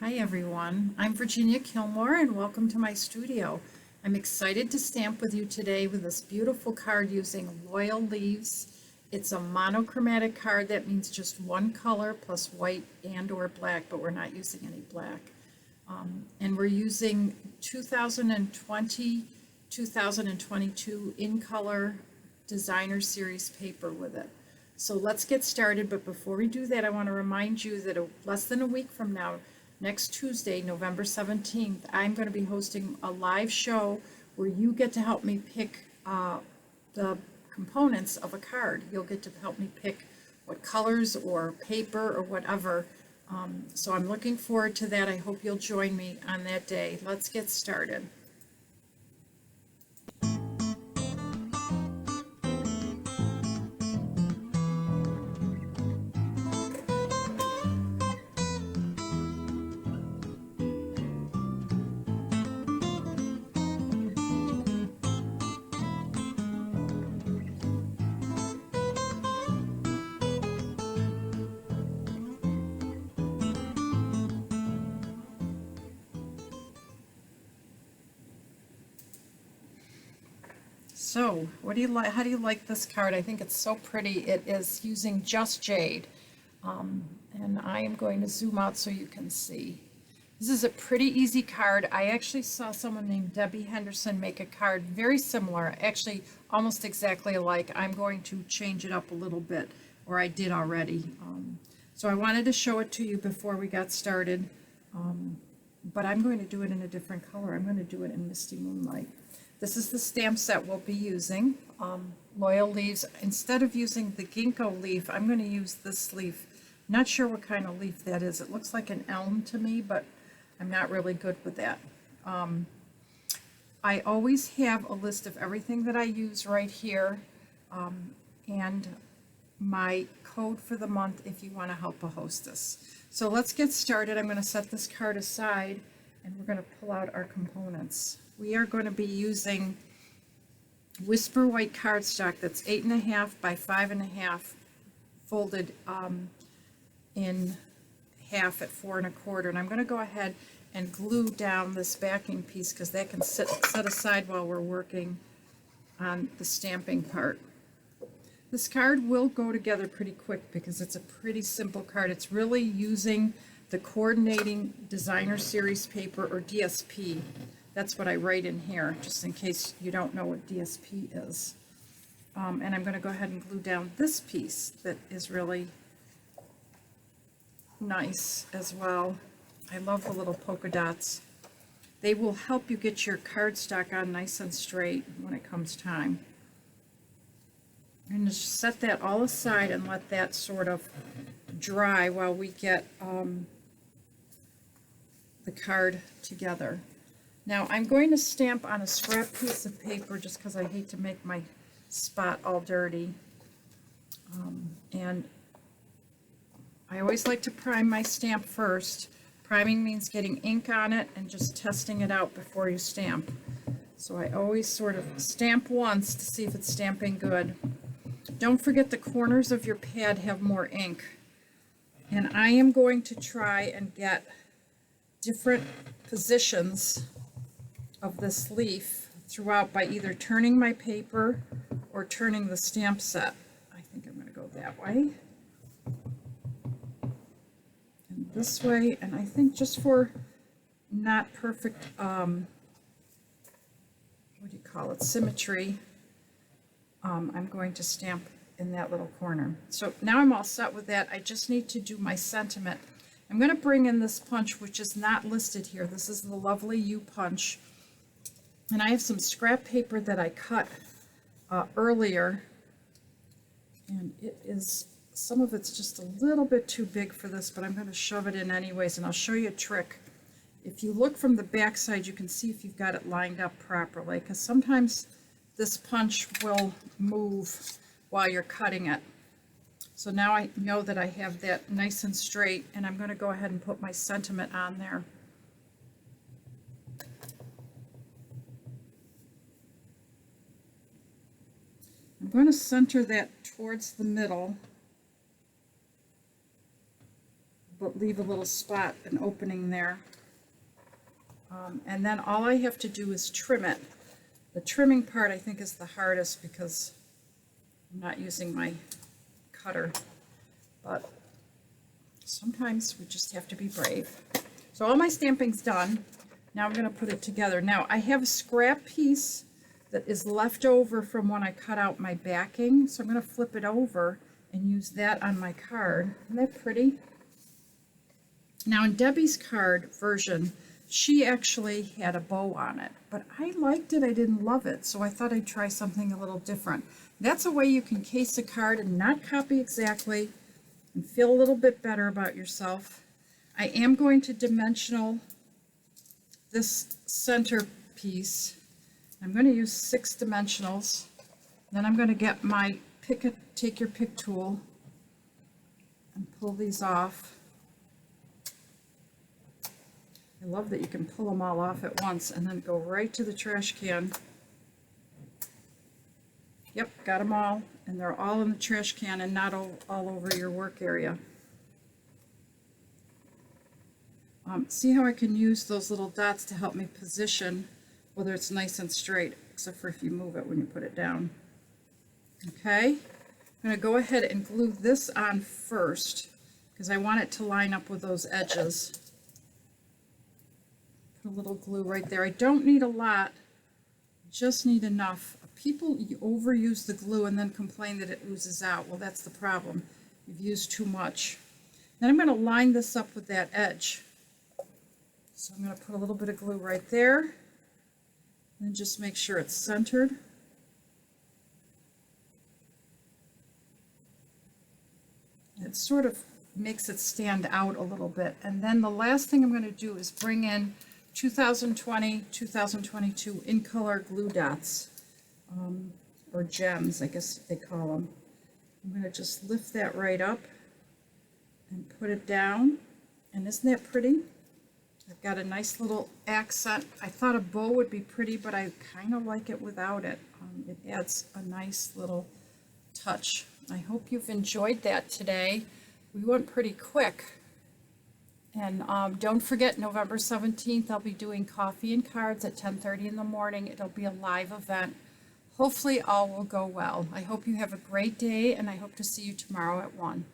Hi everyone, I'm Virginia Killmore and welcome to my studio. I'm excited to stamp with you today with this beautiful card using Loyal Leaves. It's a monochromatic card. That means just one color plus white and or black, but we're not using any black. And we're using 2020, 2022 in color designer series paper with it. So let's get started, but before we do that, I want to remind you that less than a week from now, next Tuesday, November 17th, I'm going to be hosting a live show where you get to help me pick the components of a card. You'll get to help me pick what colors or paper or whatever. So I'm looking forward to that. I hope you'll join me on that day. Let's get started. So, what do you like? How do you like this card? I think it's so pretty. It is using just jade, and I am going to zoom out so you can see. This is a pretty easy card. I actually saw someone named Debbie Henderson make a card very similar, actually almost exactly alike. I'm going to change it up a little bit, or I did already. So I wanted to show it to you before we got started, but I'm going to do it in a different color. I'm going to do it in Misty Moonlight. This is the stamp set we'll be using, Loyal Leaves. Instead of using the ginkgo leaf, I'm going to use this leaf. Not sure what kind of leaf that is. It looks like an elm to me, but I'm not really good with that. I always have a list of everything that I use right here, and my code for the month if you want to help a hostess. So let's get started. I'm going to set this card aside and we're going to pull out our components. We are going to be using Whisper White cardstock that's 8.5 by 5.5, folded in half at 4 1/4. And I'm going to go ahead and glue down this backing piece because that can set aside while we're working on the stamping part. This card will go together pretty quick because it's a pretty simple card. It's really using the coordinating designer series paper, or DSP. That's what I write in here, just in case you don't know what DSP is. And I'm going to go ahead and glue down this piece that is really nice as well. I love the little polka dots. They will help you get your cardstock on nice and straight when it comes time. And just set that all aside and let that sort of dry while we get the card together. Now I'm going to stamp on a scrap piece of paper just because I hate to make my spot all dirty. And I always like to prime my stamp first. Priming means getting ink on it and just testing it out before you stamp. So I always sort of stamp once to see if it's stamping good. Don't forget the corners of your pad have more ink. And I am going to try and get different positions of this leaf throughout by either turning my paper or turning the stamp set. I think I'm going to go that way and this way, and I think just for not perfect what do you call it, symmetry, I'm going to stamp in that little corner. So now I'm all set with that. I just need to do my sentiment. I'm going to bring in this punch, which is not listed here. This is the lovely U punch. And I have some scrap paper that I cut earlier. And it is, some of it's just a little bit too big for this, but I'm going to shove it in anyways. And I'll show you a trick. If you look from the back side, you can see if you've got it lined up properly, because sometimes this punch will move while you're cutting it. So now I know that I have that nice and straight, and I'm going to go ahead and put my sentiment on there. I'm going to center that towards the middle, but leave a little spot, an opening there. And then all I have to do is trim it. The trimming part I think is the hardest because I'm not using my cutter, but sometimes we just have to be brave. So all my stamping's done. Now I'm going to put it together. Now I have a scrap piece that is left over from when I cut out my backing, so I'm going to flip it over and use that on my card. Isn't that pretty? Now in Debbie's card version, she actually had a bow on it, but I liked it. I didn't love it, so I thought I'd try something a little different. That's a way you can case a card and not copy exactly and feel a little bit better about yourself. I am going to dimensional this center piece. I'm going to use 6 dimensionals. Then I'm going to get my take your pick tool and pull these off. I love that you can pull them all off at once and then go right to the trash can. Yep, got them all, and they're all in the trash can and not all over your work area. See how I can use those little dots to help me position whether it's nice and straight, except for if you move it when you put it down. Okay, I'm going to go ahead and glue this on first because I want it to line up with those edges. Put a little glue right there. I don't need a lot, just need enough. People overuse the glue and then complain that it oozes out. Well, that's the problem. You've used too much. Then I'm going to line this up with that edge. So I'm going to put a little bit of glue right there and just make sure it's centered. It sort of makes it stand out a little bit. And then the last thing I'm going to do is bring in 2020, 2022 in color glue dots, or gems, I guess they call them. I'm going to just lift that right up and put it down. And isn't that pretty? I've got a nice little accent. I thought a bow would be pretty, but I kind of like it without it. It adds a nice little touch. I hope you've enjoyed that today. We went pretty quick. And don't forget, November 17th, I'll be doing coffee and cards at 10:30 in the morning. It'll be a live event. Hopefully all will go well. I hope you have a great day, and I hope to see you tomorrow at 1.